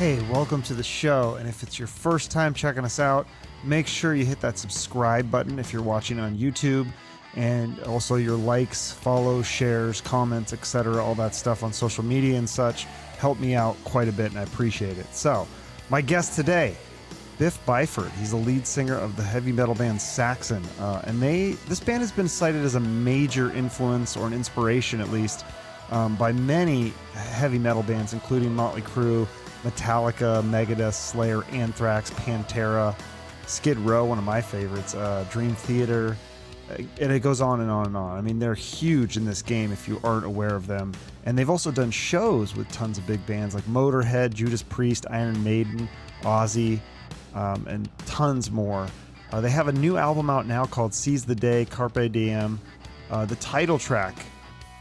Hey, welcome to the show, and if it's your first time checking us out, make sure you hit that subscribe button if you're watching on YouTube, and also your likes, follows, shares, comments, etc., all that stuff on social media and such help me out quite a bit, and I appreciate it. So, my guest today, Biff Byford. He's the lead singer of the heavy metal band Saxon, and this band has been cited as a major influence, or an inspiration at least, by many heavy metal bands, including Motley Crue, Metallica, Megadeth, Slayer, Anthrax, Pantera, Skid Row, one of my favorites, Dream Theater, and it goes on and on and on. I mean, they're huge in this game if you aren't aware of them. And they've also done shows with tons of big bands like Motorhead, Judas Priest, Iron Maiden, Ozzy, and tons more. They have a new album out now called Seize the Day, Carpe Diem. The title track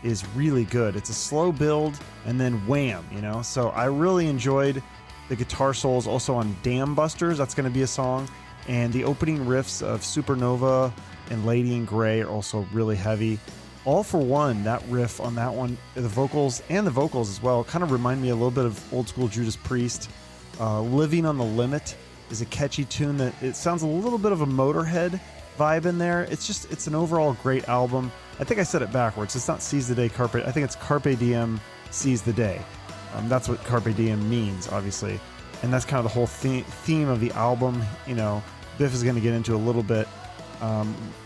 is really good. It's a slow build and then wham, so I really enjoyed the guitar solos also on Dam Busters. That's going to be a song, and the opening riffs of Supernova and Lady in Grey are also really heavy. All for One, that riff on that one, the vocals as well, kind of remind me a little bit of old school Judas Priest. Living on the Limit is a catchy tune that it sounds a little bit of a Motorhead vibe in there. It's an overall great album. I think I said it backwards. It's not Seize the Day, Carpe. I think it's Carpe Diem, Seize the Day. That's what Carpe Diem means, obviously. And that's kind of the whole theme of the album. Biff is going to get into a little bit.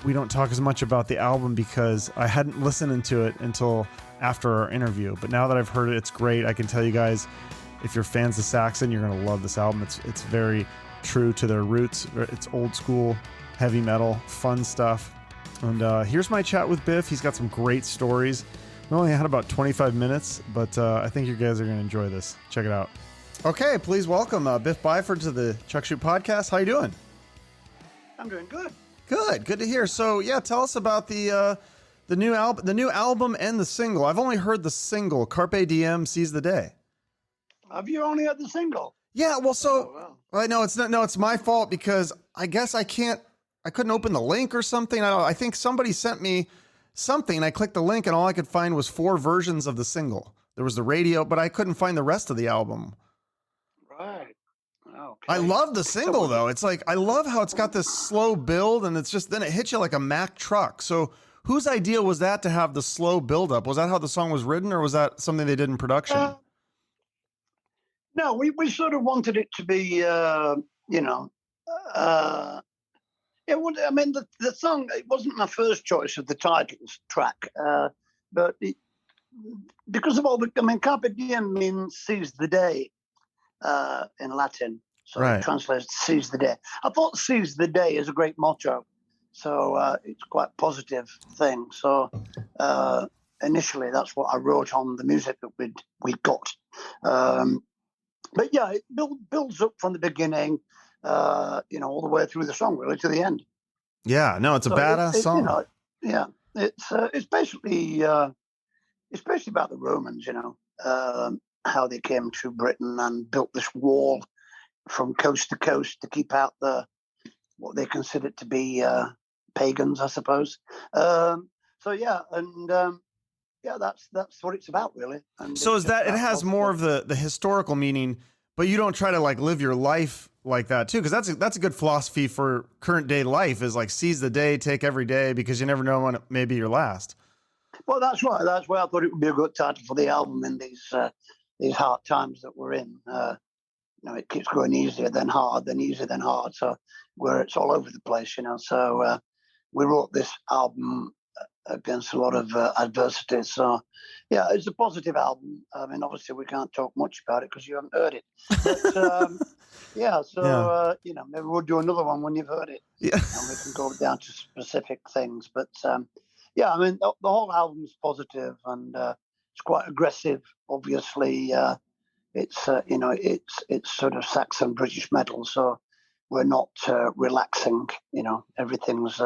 We don't talk as much about the album because I hadn't listened to it until after our interview. But now that I've heard it, it's great. I can tell you guys, if you're fans of Saxon, you're going to love this album. It's very true to their roots. It's old school, heavy metal, fun stuff. And here's my chat with Biff. He's got some great stories. We only had about 25 minutes, but I think you guys are going to enjoy this. Check it out. Okay, please welcome Biff Byford to the Chuck Shoot Podcast. How you doing? I'm doing good. Good to hear. So, yeah, tell us about the new album and the single. I've only heard the single, Carpe Diem, Seize the Day. Have you only had the single? Yeah, well, so well. No, it's not. No, it's my fault because I guess I couldn't open the link or something. I think somebody sent me something. I clicked the link and all I could find was 4 versions of the single. There was the radio, but I couldn't find the rest of the album. Right. Okay. I love the single though. It's like, I love how it's got this slow build and it's just, then it hits you like a Mack truck. So whose idea was that to have the slow build up? Was that how the song was written, or was that something they did in production? No, we sort of wanted it to be, it would. I mean, the song, it wasn't my first choice of the titles track, but because of all the, Carpe Diem means seize the day in Latin, so right. It translates to seize the day. I thought seize the day is a great motto, so it's quite a positive thing. So initially, that's what I wrote on the music that we got. But yeah, it builds up from the beginning. All the way through the song, really, to the end. Yeah, no, it's a badass song. It's basically about the Romans, how they came to Britain and built this wall from coast to coast to keep out what they considered to be pagans, I suppose. That's what it's about, really. And so is that it has more of the historical meaning, but you don't try to like live your life like that too, because that's a good philosophy for current day life, is like seize the day, take every day, because you never know when it may be your last. Well, that's right. That's why I thought it would be a good title for the album in these hard times that we're in. It keeps going easier than hard, then easier than hard. So where it's all over the place, So we wrote this album against a lot of adversity. So, yeah, it's a positive album. I mean, obviously we can't talk much about it because you haven't heard it. But, maybe we'll do another one when you've heard it. Yeah. And we can go down to specific things. But, the whole album's positive and it's quite aggressive, obviously. It's sort of Saxon British metal, so we're not relaxing, everything's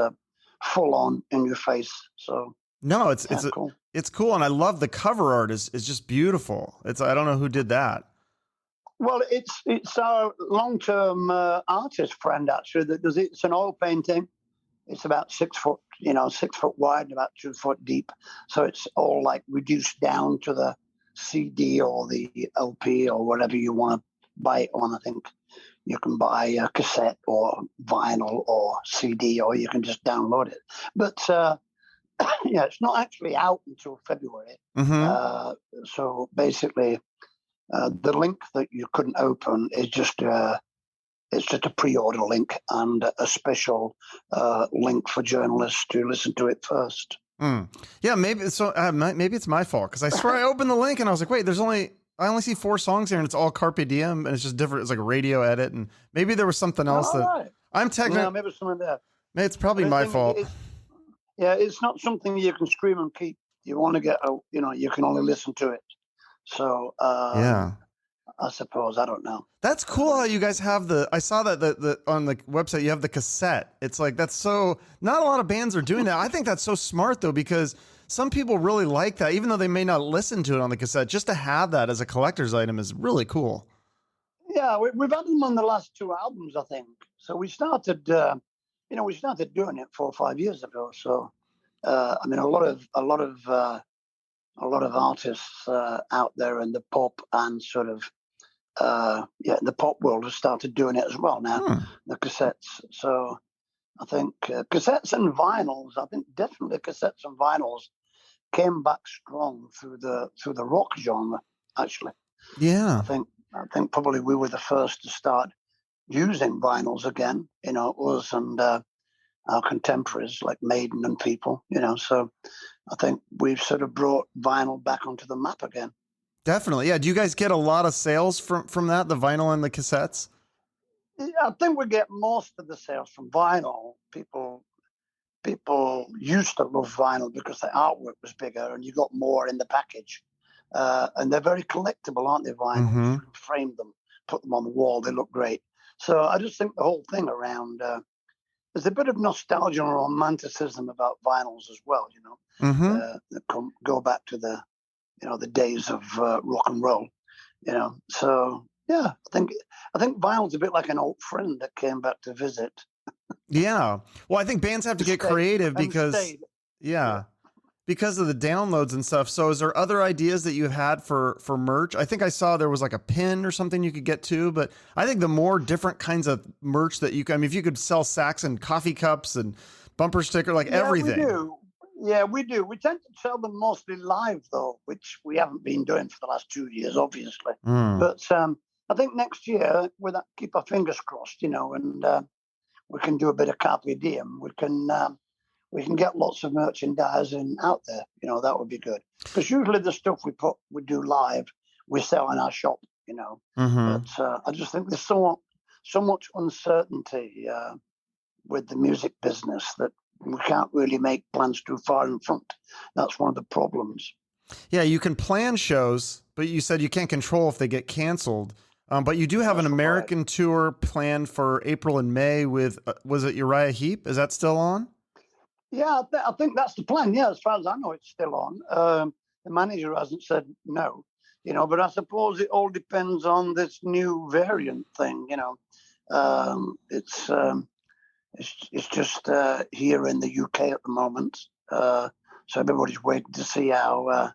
full on in your face. So no, it's cool. It's cool, and I love the cover art is just beautiful. I don't know who did that. Well, it's our long-term artist friend actually that does it. It's an oil painting. It's about 6 foot, 6 foot wide and about 2 foot deep. So it's all like reduced down to the CD or the LP or whatever you want to buy it on. I think you can buy a cassette or vinyl or CD, or you can just download it. But yeah, it's not actually out until February. So basically, the link that you couldn't open is just it's just a pre-order link and a special link for journalists to listen to it first. Yeah, maybe so. Maybe it's my fault because I swear I opened the link and I was like, wait, I only see 4 songs here and it's all Carpe Diem and it's just different. It's like a radio edit, and maybe there was something else I'm technically. No, maybe something there. It's probably my fault. It's not something you can scream and keep. You want to get out, you can only listen to it. So yeah, I suppose, I don't know. That's cool how you guys have I saw that the on the website you have the cassette. It's like, that's so, not a lot of bands are doing that. I think that's so smart though, because some people really like that, even though they may not listen to it on the cassette. Just to have that as a collector's item is really cool. Yeah, we've had them on the last 2 albums, I think. So we started, we started doing it 4 or 5 years ago. So, I mean, a lot of artists out there in the pop and sort of, the pop world have started doing it as well now, the cassettes. So I think cassettes and vinyls, I think definitely cassettes and vinyls came back strong through the rock genre, actually. Yeah. I think probably we were the first to start using vinyls again, us and our contemporaries like Maiden and people, so I think we've sort of brought vinyl back onto the map again. Definitely. Yeah. Do you guys get a lot of sales from that, the vinyl and the cassettes? Yeah, I think we get most of the sales from vinyl. People used to love vinyl because the artwork was bigger and you got more in the package. And they're very collectible, aren't they, vinyls? You can frame them, put them on the wall, they look great. So I just think the whole thing around, there's a bit of nostalgia and romanticism about vinyls as well, that go back to the days of rock and roll, So yeah, I think vinyl's a bit like an old friend that came back to visit. Yeah. Well, I think bands have to get creative because because of the downloads and stuff. So is there other ideas that you had for merch? I think I saw there was like a pin or something you could get to, but I think the more different kinds of merch that if you could sell Saxon coffee cups and bumper sticker, everything. We do. Yeah, we do. We tend to sell them mostly live though, which we haven't been doing for the last 2 years, obviously. But I think next year, keep our fingers crossed, and we can do a bit of Carpe Diem. We can get lots of merchandising out there. That would be good. Because usually the stuff we do live, we sell in our shop. But I just think there's so much uncertainty with the music business that we can't really make plans too far in front. That's one of the problems. Yeah, you can plan shows, but you said you can't control if they get canceled. But you do have an American tour planned for April and May with, was it Uriah Heep? Is that still on? Yeah, I think that's the plan. Yeah, as far as I know, it's still on. The manager hasn't said no, but I suppose it all depends on this new variant thing, It's just here in the UK at the moment. So everybody's waiting to see how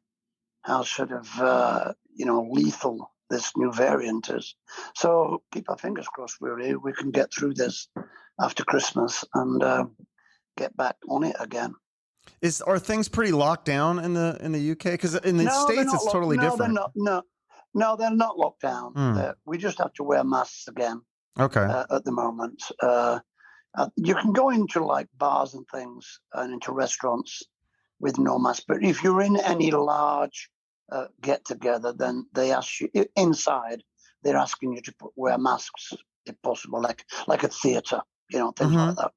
sort of, lethal this new variant is. So keep our fingers crossed, really. We can get through this after Christmas and get back on it again. Are things pretty locked down in the UK? Because in the States it's totally different. No, they're not locked down. We just have to wear masks again. Okay. At the moment, you can go into like bars and things and into restaurants with no mask. But if you're in any large get together, then they ask you inside. They're asking you to wear masks if possible, like a theatre, things like that.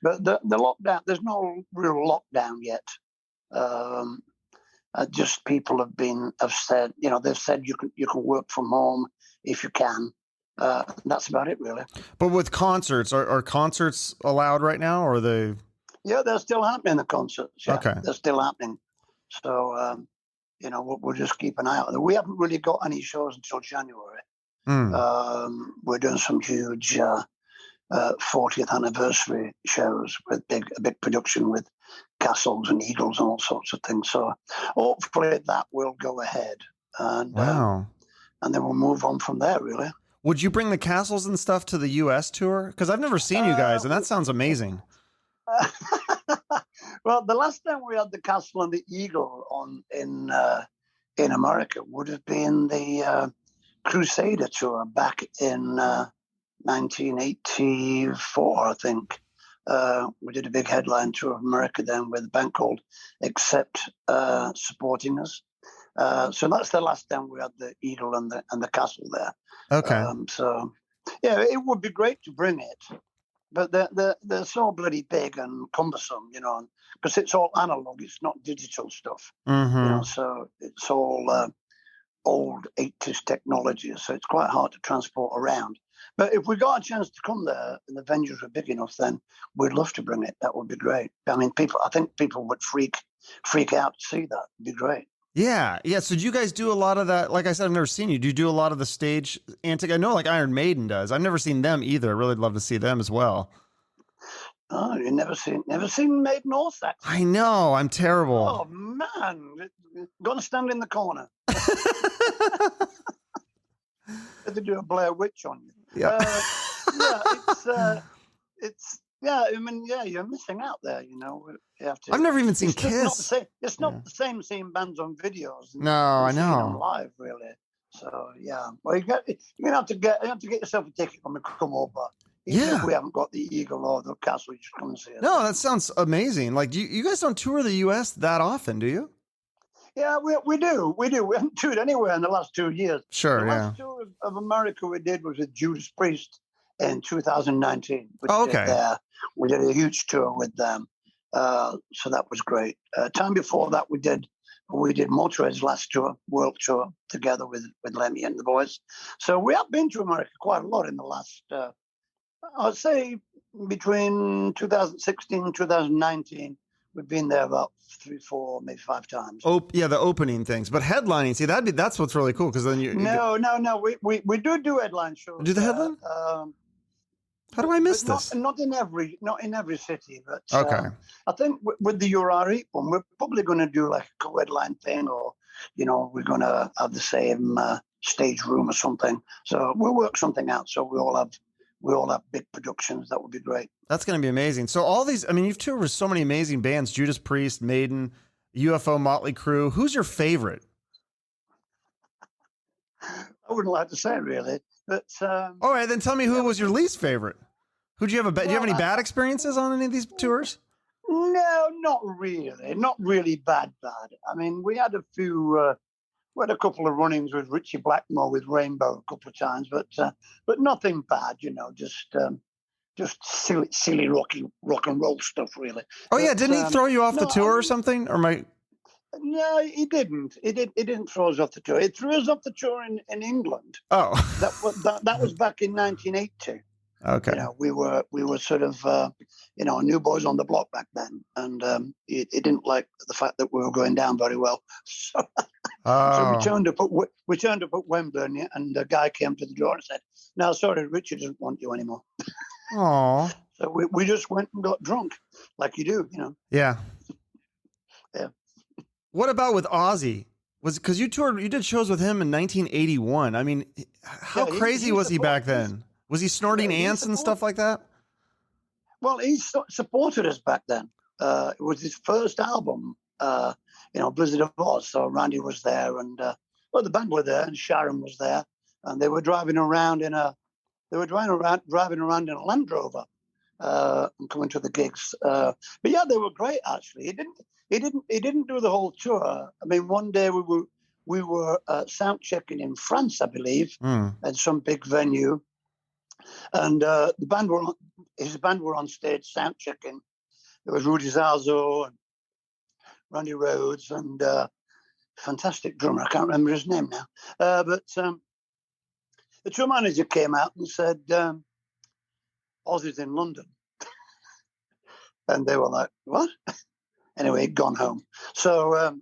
But the lockdown, there's no real lockdown yet. Just people have said, they've said you can work from home if you can. That's about it, really. But with concerts, are concerts allowed right now, or are they? Yeah, they're still happening. The concerts, yeah, okay, they're still happening. So, we'll just keep an eye out. We haven't really got any shows until January. We're doing some huge 40th anniversary shows with a big production with castles and eagles and all sorts of things. So hopefully that will go ahead, and wow. And then we'll move on from there, really. Would you bring the Castles and stuff to the U.S. tour? Because I've never seen you guys, and that sounds amazing. Well, the last time we had the Castle and the Eagle on in America would have been the Crusader tour back in 1984, I think. We did a big headline tour of America then with a band called Accept supporting us. So that's the last time we had the Eagle and the Castle there. Okay. So yeah, it would be great to bring it, but they're so bloody big and cumbersome, you know, because it's all analog, it's not digital stuff, Mm-hmm. you know, so it's all old 80s technology, so it's quite hard to transport around. But if we got a chance to come there and the venues were big enough, then we'd love to bring it. That would be great. I mean, I think people would freak out to see that. It'd be great. Yeah. So do you guys do a lot of that? Like I said, I've never seen you. Do you do a lot of the stage antic? I know like Iron Maiden does. I've never seen them either. I really love to see them as well. Oh, you've never seen Maiden or Saxon? I know. I'm terrible. Oh, man. Gonna stand in the corner. They do a Blair Witch on you. Yeah. I mean, you're missing out there, you know. You have to, I've never even seen it's Kiss. Not the same, it's not the same seeing bands on videos. No, I know. Them live, really. So, yeah. Well, you're going to have to get yourself a ticket when we come over. Even if we haven't got the Eagle or the Castle, you just come and see us. No, that sounds amazing. Like, you guys don't tour the U.S. that often, do you? Yeah, we do. We haven't toured anywhere in the last 2 years. Sure, the last tour of America we did was with Judas Priest in 2019. We did a huge tour with them, so that was great. Time before that, we did Motorhead's last tour, world tour, together with Lemmy and the boys. So we have been to America quite a lot in the last, I'd say, between 2016 and 2019. We've been there about 3, 4, maybe 5 times. Oh, yeah, the opening things, but headlining. See, that's what's really cool because then No. We do headline shows. Do the headline? How do I miss this? Not in every city, but okay. I think with the Urari one, we're probably going to do like a co-headline thing, or you know, we're going to have the same stage room or something. So we'll work something out. So we all have big productions. That would be great. That's going to be amazing. So all these, I mean, you've toured with so many amazing bands: Judas Priest, Maiden, UFO, Motley Crue. Who's your favorite? I wouldn't like to say really, but all right, then tell me who was your least favorite. Do you have any bad experiences on any of these tours? No, not really. Not really bad. I mean, we had a few. We had a couple of run-ins with Ritchie Blackmore with Rainbow a couple of times, but nothing bad. You know, just silly rock and roll stuff, really. Oh yeah, didn't he throw you off the tour or something? Or No, he didn't. He didn't throw us off the tour. He threw us off the tour in England. Oh, that was back in 1980. Okay. You know, we were sort of new boys on the block back then, and he didn't like the fact that we were going down very well. So we turned up at Wembley, and the guy came to the door and said, "No, sorry, Richard doesn't want you anymore." Oh. So we just went and got drunk, like you do, you know. Yeah. Yeah. What about with Ozzy? Because you did shows with him in 1981. I mean, how crazy was he back then? Was he snorting ants and stuff like that? Well, he supported us back then. It was his first album, Blizzard of Oz. So Randy was there, and the band were there, and Sharon was there, and they were driving around in a Land Rover and coming to the gigs. But yeah, they were great actually. He didn't do the whole tour. I mean, one day we were sound checking in France, I believe, at some big venue. And his band were on stage sound checking. There was Rudy Zazzo and Randy Rhoads and fantastic drummer. I can't remember his name now. But the tour manager came out and said, Ozzy's in London. And they were like, what? Anyway, he'd gone home. So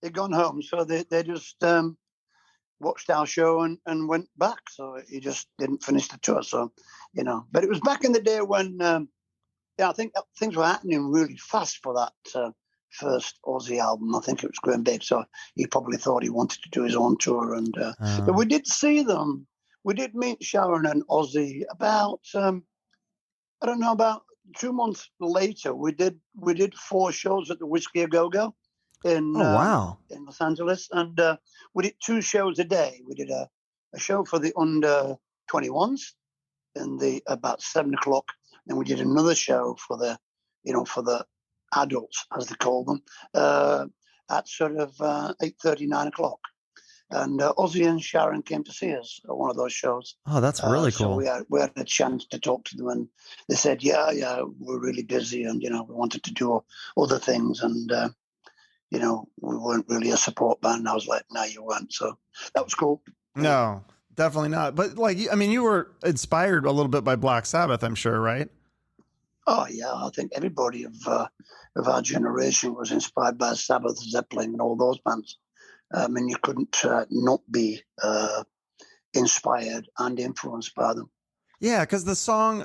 he'd gone home. So they just watched our show and went back. So he just didn't finish the tour. So, but it was back in the day when, I think things were happening really fast for that first Ozzy album. I think it was going big. So he probably thought he wanted to do his own tour. And but we did see them we did meet Sharon and Ozzy about I don't know, about 2 months later. We did 4 shows at the Whiskey A Go Go Oh, wow. in Los Angeles, and we did 2 shows a day. We did a show for the under 21s in the about 7 o'clock. Then we did another show for the for the adults, as they call them, at sort of 8:30, 9 o'clock. And Ozzy and Sharon came to see us at one of those shows. Oh, that's really cool. So we had a chance to talk to them, and they said, yeah, we're really busy, and we wanted to do other things, and we weren't really a support band. And I was like, no, you weren't. So that was cool. No, definitely not. But like, I mean, you were inspired a little bit by Black Sabbath, I'm sure, right? Oh yeah, I think everybody of our generation was inspired by Sabbath, Zeppelin, and all those bands. I mean, you couldn't not be inspired and influenced by them. Yeah, because the song,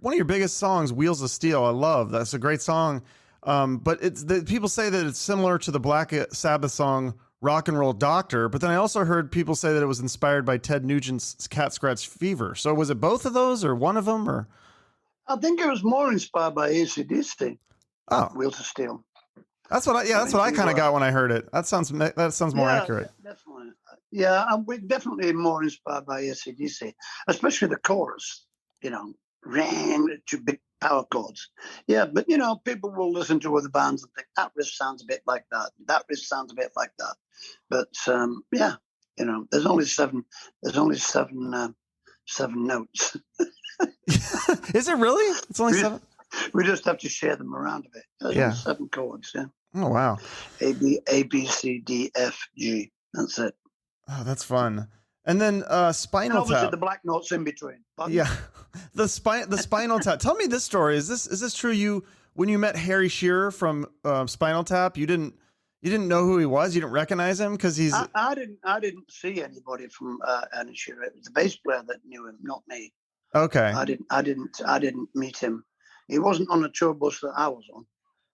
one of your biggest songs, "Wheels of Steel," I love. That's a great song. But people say that it's similar to the Black Sabbath song "Rock and Roll Doctor." But then I also heard people say that it was inspired by Ted Nugent's "Cat Scratch Fever." So was it both of those, or one of them, or? I think it was more inspired by AC/DC. Oh, "Wheels of Steel." That's what I kind of got when I heard it. That sounds more accurate. Definitely. Yeah, and we're definitely more inspired by AC/DC, especially the chorus. Ring to big power chords. Yeah, but people will listen to other bands and think that riff sounds a bit like that. That riff sounds a bit like that. But yeah, there's only seven. There's only seven notes. Is it really? It's only 7. We just have to share them around a bit. There's only 7 chords. Yeah. Oh wow. A B C D F G. That's it. Oh, that's fun. And then Spinal and obviously Tap. The black notes in between. Pardon? Yeah, the Spinal Tap. Tell me this story. Is this true? You when you met Harry Shearer from Spinal Tap, you didn't know who he was. You didn't recognize him because he's. I didn't see anybody from Harry Shearer. It was the bass player that knew him, not me. Okay. I didn't meet him. He wasn't on the tour bus that I was on.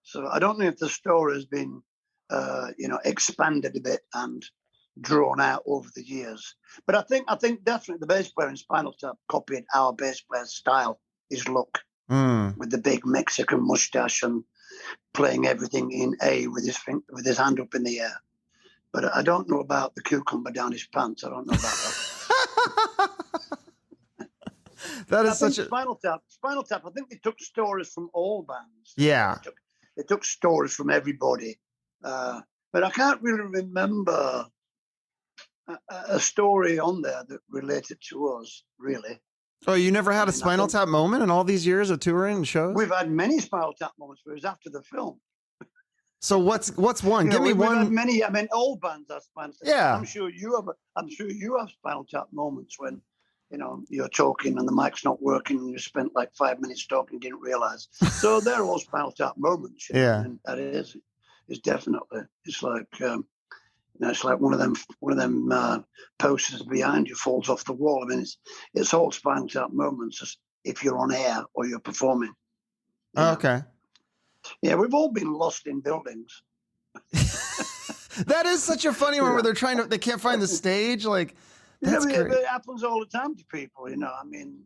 So I don't know if the story has been, expanded a bit and drawn out over the years. But I think definitely the bass player in Spinal Tap copied our bass player's style, his look, with the big Mexican mustache and playing everything in A with his hand up in the air. But I don't know about the cucumber down his pants. I don't know about that. That is such a Spinal Tap. I think they took stories from all bands. Yeah. They took stories from everybody, but I can't really remember a story on there that related to us. Really. Oh, you never had a Spinal Tap moment in all these years of touring and shows? We've had many Spinal Tap moments, but it was after the film. So what's one? Give me one. Had many. I mean, all bands have Spinal Tap. Yeah. I'm sure you have Spinal Tap moments when. You're talking and the mic's not working and you spent like 5 minutes talking and didn't realize. So they're all Spinal Tap moments. Yeah. And that is definitely, it's like, it's like one of them posters behind you falls off the wall. I mean, it's all Spinal Tap moments if you're on air or you're performing. Oh, okay. Yeah, we've all been lost in buildings. That is such a funny one where they can't find the stage. Like, that's great. It happens all the time to people, I mean,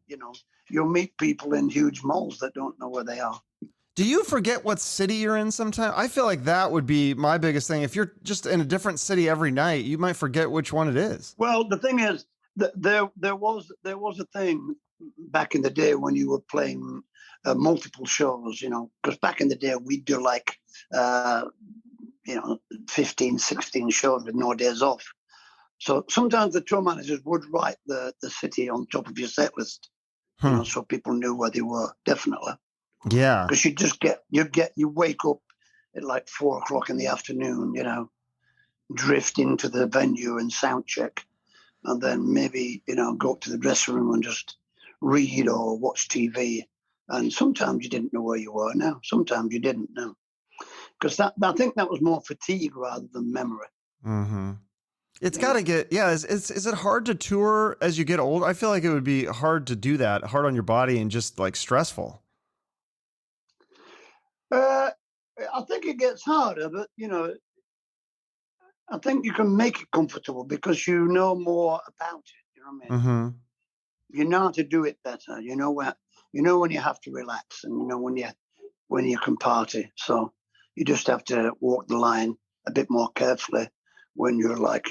you'll meet people in huge malls that don't know where they are. Do you forget what city you're in sometimes? I feel like that would be my biggest thing. If you're just in a different city every night, you might forget which one it is. Well, the thing is, there was a thing back in the day when you were playing multiple shows, because back in the day we'd do like, 15, 16 shows with no days off. So sometimes the tour managers would write the city on top of your set list, so people knew where they were. Definitely, yeah. Because you wake up at like 4:00 in the afternoon, drift into the venue and sound check, and then maybe go up to the dressing room and just read or watch TV. And sometimes you didn't know where you were. Now sometimes you didn't know, because I think that was more fatigue rather than memory. Mm-hmm. It's got to get, is it hard to tour as you get old? I feel like it would be hard to do that, hard on your body and just like stressful. I think it gets harder, but, I think you can make it comfortable because you know more about it. You know what I mean? Mm-hmm. you know how to do it better. You know when you have to relax, and you know when you can party. So you just have to walk the line a bit more carefully when you're like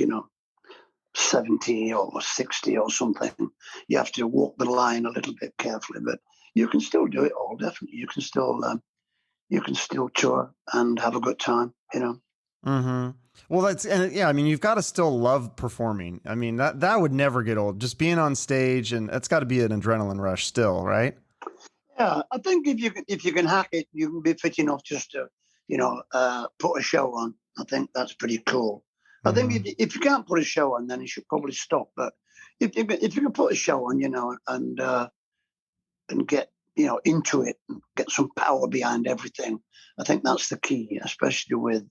70 or 60 or something. You have to walk the line a little bit carefully, but you can still do it all. Definitely, you can still tour and have a good time. Mm-hmm. Well, yeah, I mean, you've got to still love performing. I mean, that would never get old. Just being on stage, and that's got to be an adrenaline rush still, right? Yeah, I think if you can hack it, you can be fit enough just to put a show on. I think that's pretty cool. I think if you can't put a show on, then you should probably stop. But if you can put a show on, and get into it and get some power behind everything, I think that's the key, especially with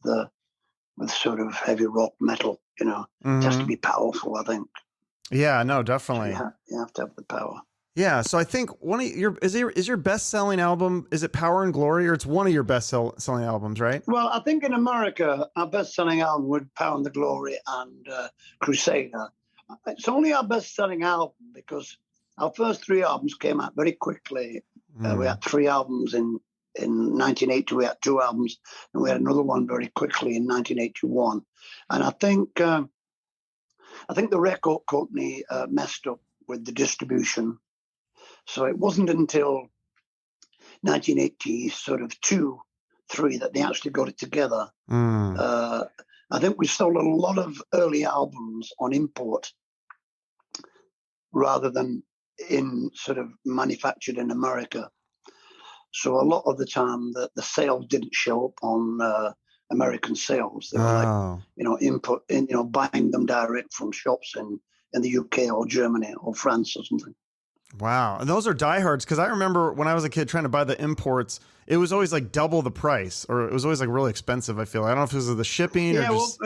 sort of heavy rock metal. It has to be powerful. I think. Yeah, no, So definitely. you have to have the power. Yeah, so I think one of your is your best selling album, is it Power and Glory, or it's one of your best selling albums, right? Well, I think in America, our best-selling album would Power and the Glory and Crusader. It's only our best-selling album because our first three albums came out very quickly. We had three albums in 1980. We had two albums, and we had another one very quickly in 1981. And I think the record company messed up with the distribution. So it wasn't until 1980, sort of 2, 3, that they actually got it together. I think we sold a lot of early albums on import rather than in sort of manufactured in America. So a lot of the time the sales didn't show up on American sales. They were input, buying them direct from shops in the UK or Germany or France or something. Wow. And those are diehards, because I remember when I was a kid trying to buy the imports, it was always like double the price, or it was always like really expensive, I feel. I don't know if it was the shipping or just...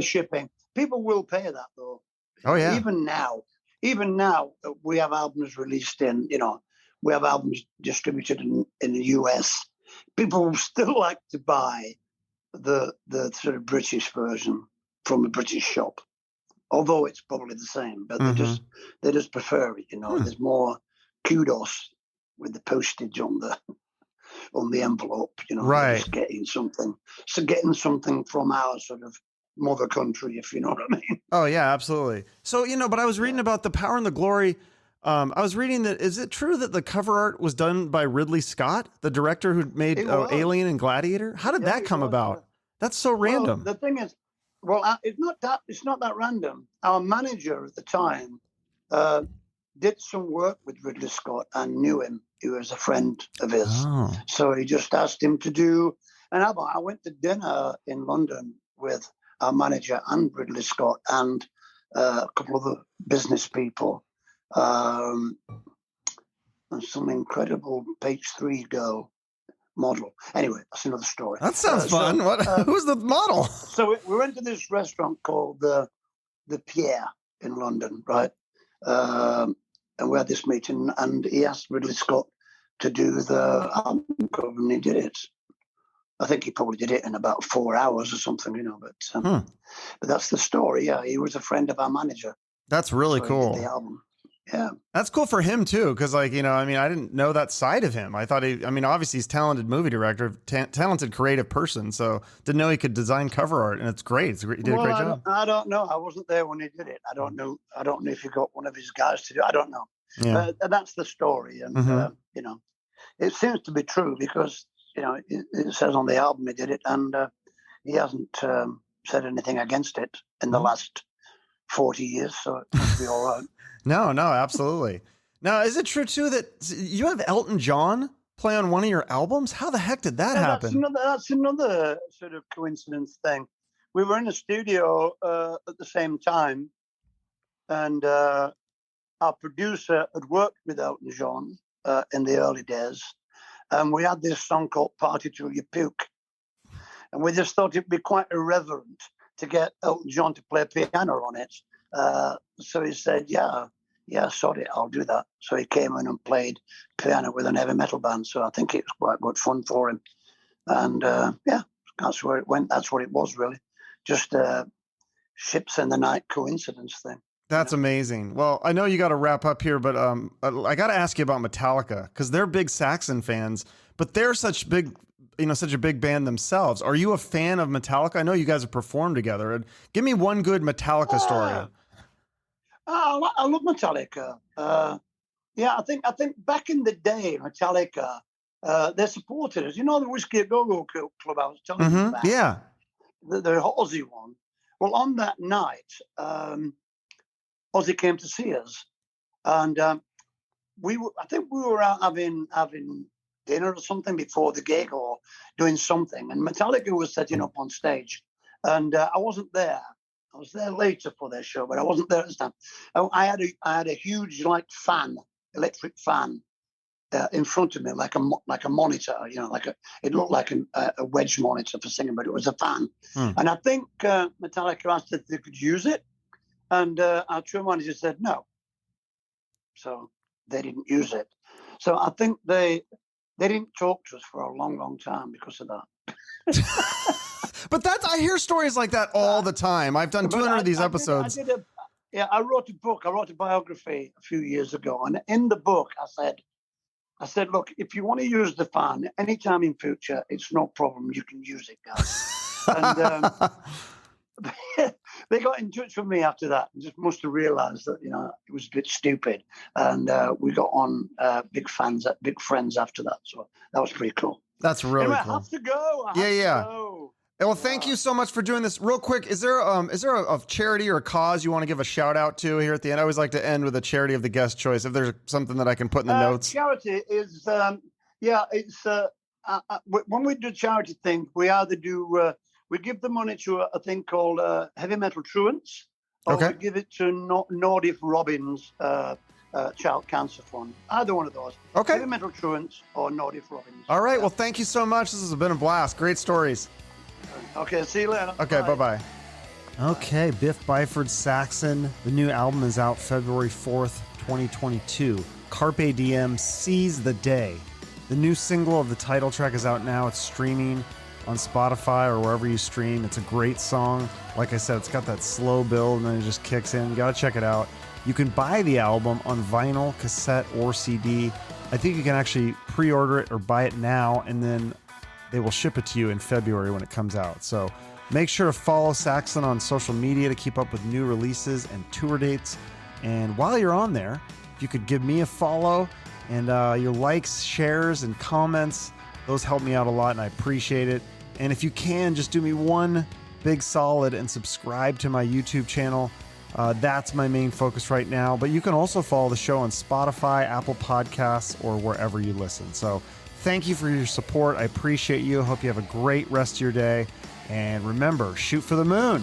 shipping. People will pay that, though. Oh, yeah. Even now, we have albums released we have albums distributed in the US. People will still like to buy the sort of British version from a British shop. Although it's probably the same, but they just prefer it. There's more kudos with the postage on the envelope. Right. Just getting something from our sort of mother country, if you know what I mean. Oh yeah, absolutely. So but I was reading about the Power and the Glory. I was reading that. Is it true that the cover art was done by Ridley Scott, the director who made Alien and Gladiator? How did that come about? That's so random. Well, the thing is. Well, it's not that random. Our manager at the time did some work with Ridley Scott and knew him. He was a friend of his. Oh. So he just asked him to do an album. I went to dinner in London with our manager and Ridley Scott and a couple of other business people and some incredible page 3 girl. Model. Anyway, that's another story. That sounds fun. Who's the model? So we went to this restaurant called the Pierre in London, right? And we had this meeting, and he asked Ridley Scott to do the album cover, and he did it. I think he probably did it in about 4 hours or something, but that's the story. Yeah, he was a friend of our manager. That's really cool. He did the album. Yeah. That's cool for him too. Cause I didn't know that side of him. I thought obviously he's a talented movie director, talented creative person. So didn't know he could design cover art, and it's great. He did a great job. I don't know. I wasn't there when he did it. I don't know if he got one of his guys to do it. I don't know. Yeah. That's the story. And, it seems to be true because, it says on the album he did it, and he hasn't said anything against it in the last 40 years. So it must be all right. No, absolutely. Now, is it true too that you have Elton John play on one of your albums? How the heck did that happen? That's another sort of coincidence thing. We were in a studio at the same time, and our producer had worked with Elton John in the early days, and we had this song called "Party Till You Puke," and we just thought it'd be quite irreverent to get Elton John to play piano on it. So he said, yeah, sorry, I'll do that. So he came in and played piano with an heavy metal band. So I think it was quite good fun for him. And that's where it went. That's what it was, really. Just ships in the night coincidence thing. That's amazing. Well, I know you got to wrap up here, but I got to ask you about Metallica because they're big Saxon fans, but they're such a big band themselves. Are you a fan of Metallica? I know you guys have performed together. Give me one good Metallica story. I love Metallica. Yeah, I think back in the day, Metallica, they supported us. You know the Whiskey a Go-Go Club I was telling you about? Yeah. The Ozzy one. Well, on that night, Ozzy came to see us, and I think we were out having dinner or something before the gig or doing something, and Metallica was setting up on stage, and I wasn't there. I was there later for their show, but I wasn't there at the time. I had a huge electric fan in front of me, like a monitor, it looked like a wedge monitor for singing, but it was a fan. And I think Metallica asked if they could use it, and our tour manager said no. So they didn't use it. So I think they didn't talk to us for a long, long time because of that. But I hear stories like that all the time. I've done 200 of these episodes. I wrote a book. I wrote a biography a few years ago, and in the book, I said, look, if you want to use the fan anytime in future, it's no problem. You can use it, guys. And they got in touch with me after that and just must have realized that, it was a bit stupid. And we got on big friends after that. So that was pretty cool. That's really cool. I have to go. Go. Well, thank you so much for doing this. Real quick, is there a charity or a cause you want to give a shout out to here at the end? I always like to end with a charity of the guest choice. If there's something that I can put in the notes. Charity is, it's when we do charity thing, we either do we give the money to a thing called Heavy Metal Truants, or we give it to Nordic Robbins Child Cancer Fund. Either one of those. Okay. Heavy Metal Truants or Nordic Robbins. All right. Well, thank you so much. This has been a blast. Great stories. Okay, see you later. Okay, bye-bye. Okay, Biff Byford of Saxon. The new album is out February 4th, 2022. Carpe Diem, Seize the Day. The new single of the title track is out now. It's streaming on Spotify or wherever you stream. It's a great song. Like I said, it's got that slow build and then it just kicks in. You got to check it out. You can buy the album on vinyl, cassette, or CD. I think you can actually pre-order it or buy it now, and then they will ship it to you in February when it comes out. So make sure to follow Saxon on social media to keep up with new releases and tour dates. And while you're on there, if you could give me a follow and your likes, shares, and comments, those help me out a lot and I appreciate it. And if you can, just do me one big solid and subscribe to my YouTube channel. That's my main focus right now. But you can also follow the show on Spotify, Apple Podcasts, or wherever you listen. So thank you for your support. I appreciate you. Hope you have a great rest of your day. And remember, shoot for the moon.